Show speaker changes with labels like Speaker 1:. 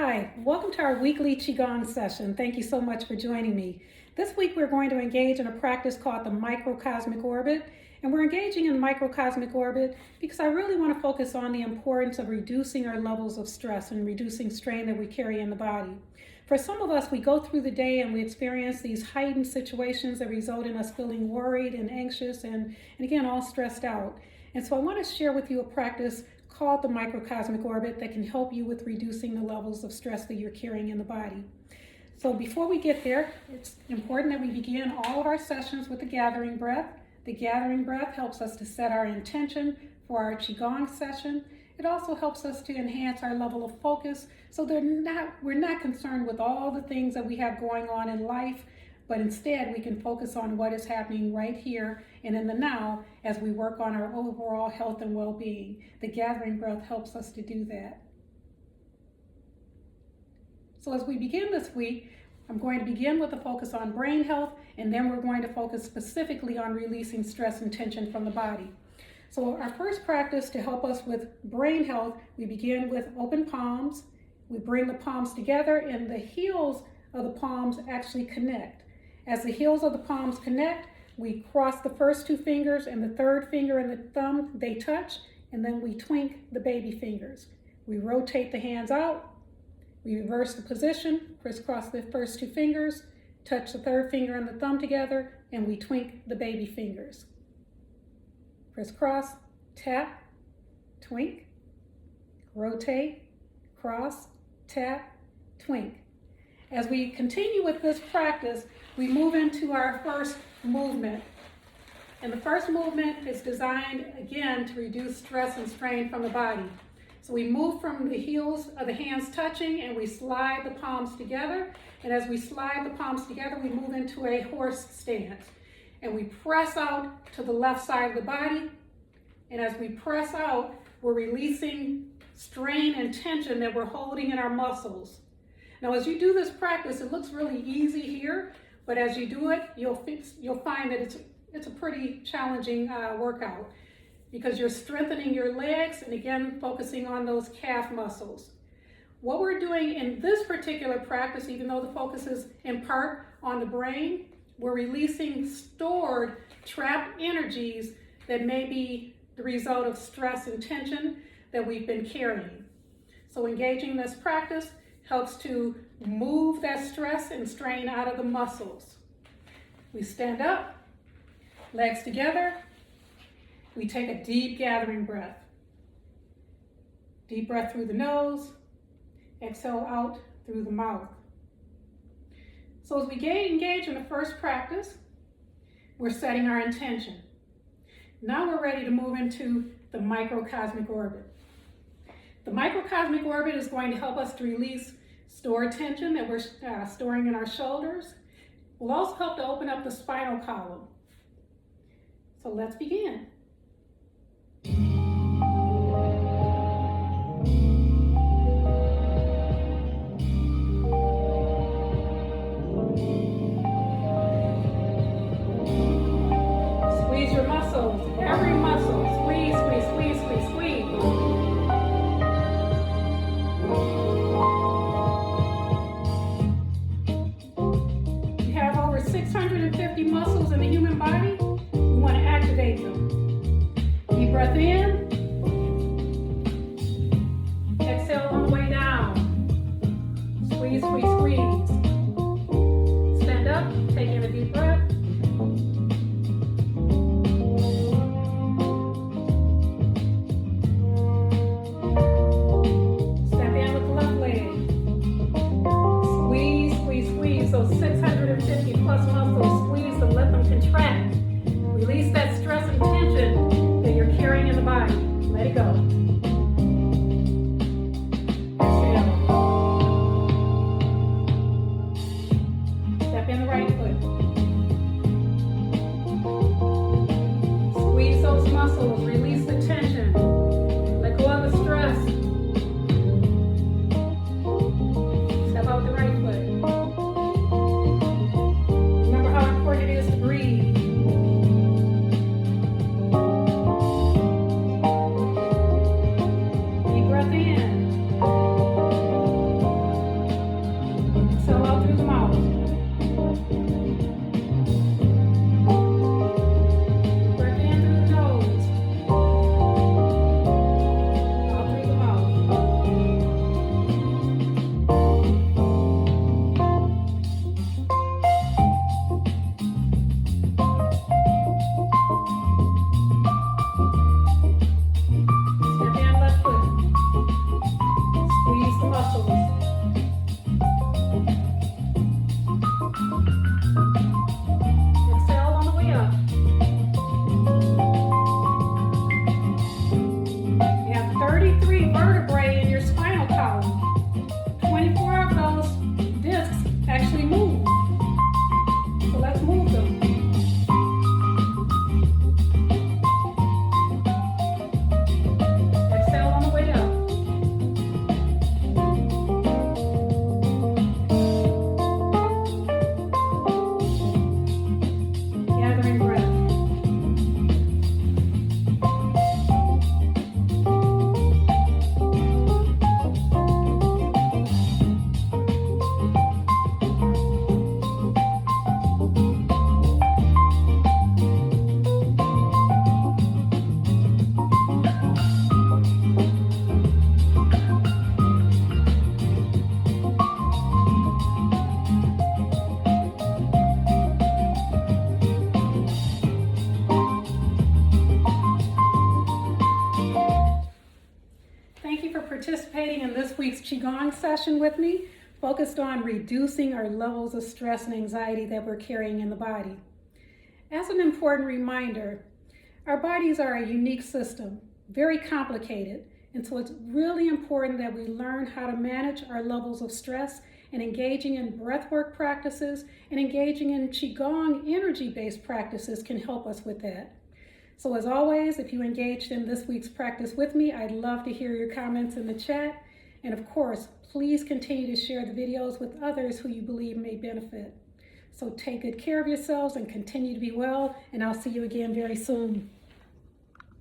Speaker 1: Hi, welcome to our weekly Qigong session. Thank you so much for joining me. This week we're going to engage in a practice called the Microcosmic orbit. And we're engaging in microcosmic orbit because I really want to focus on the importance of reducing our levels of stress and reducing strain that we carry in the body. For some of us, we go through the day and we experience these heightened situations that result in us feeling worried and anxious and again, all stressed out. And so I want to share with you a practice called the microcosmic orbit that can help you with reducing the levels of stress that you're carrying in the body. So before we get there, it's important that we begin all of our sessions with the gathering breath. The gathering breath helps us to set our intention for our Qigong session. It also helps us to enhance our level of focus so we're not concerned with all the things that we have going on in life, but instead we can focus on what is happening right here and in the now as we work on our overall health and well-being. The gathering breath helps us to do that. So as we begin this week, I'm going to begin with a focus on brain health, and then we're going to focus specifically on releasing stress and tension from the body. So our first practice to help us with brain health, we begin with open palms. We bring the palms together and the heels of the palms actually connect. As the heels of the palms connect, we cross the first two fingers and the third finger and the thumb, they touch, and then we twink the baby fingers. We rotate the hands out, we reverse the position, crisscross the first two fingers, touch the third finger and the thumb together, and we twink the baby fingers. Crisscross, tap, twink, rotate, cross, tap, twink. As we continue with this practice, we move into our first movement. And the first movement is designed, again, to reduce stress and strain from the body. So we move from the heels of the hands touching and we slide the palms together. And as we slide the palms together, we move into a horse stance. And we press out to the left side of the body. And as we press out, we're releasing strain and tension that we're holding in our muscles. Now, as you do this practice, it looks really easy here, but as you do it, you'll find that it's a pretty challenging workout because you're strengthening your legs and again, focusing on those calf muscles. What we're doing in this particular practice, even though the focus is in part on the brain, we're releasing stored, trapped energies that may be the result of stress and tension that we've been carrying. So engaging this practice helps to move that stress and strain out of the muscles. We stand up, legs together. We take a deep gathering breath. Deep breath through the nose, exhale out through the mouth. So as we engage in the first practice, we're setting our intention. Now we're ready to move into the microcosmic orbit. The microcosmic orbit is going to help us to release stored tension that we're storing in our shoulders. Will also help to open up the spinal column. So let's begin. Squeeze your muscles, every muscle. Squeeze, squeeze, squeeze, squeeze, squeeze. We have over 650 muscles in the human body. We want to activate them. Deep breath in. Exhale on the way down. Squeeze, squeeze, squeeze. Stand up, take in a deep breath. Step in with the left leg. Squeeze, squeeze, squeeze. Those 650 plus muscles, squeeze them, let them contract. Release that stress and tension that you're carrying in the body. Let it go. Exhale. Qigong session with me, focused on reducing our levels of stress and anxiety that we're carrying in the body. As an important reminder, our bodies are a unique system, very complicated, and so it's really important that we learn how to manage our levels of stress, and engaging in breathwork practices and engaging in Qigong energy-based practices can help us with that. So as always, if you engaged in this week's practice with me, I'd love to hear your comments in the chat. And of course, please continue to share the videos with others who you believe may benefit. So take good care of yourselves and continue to be well, and I'll see you again very soon.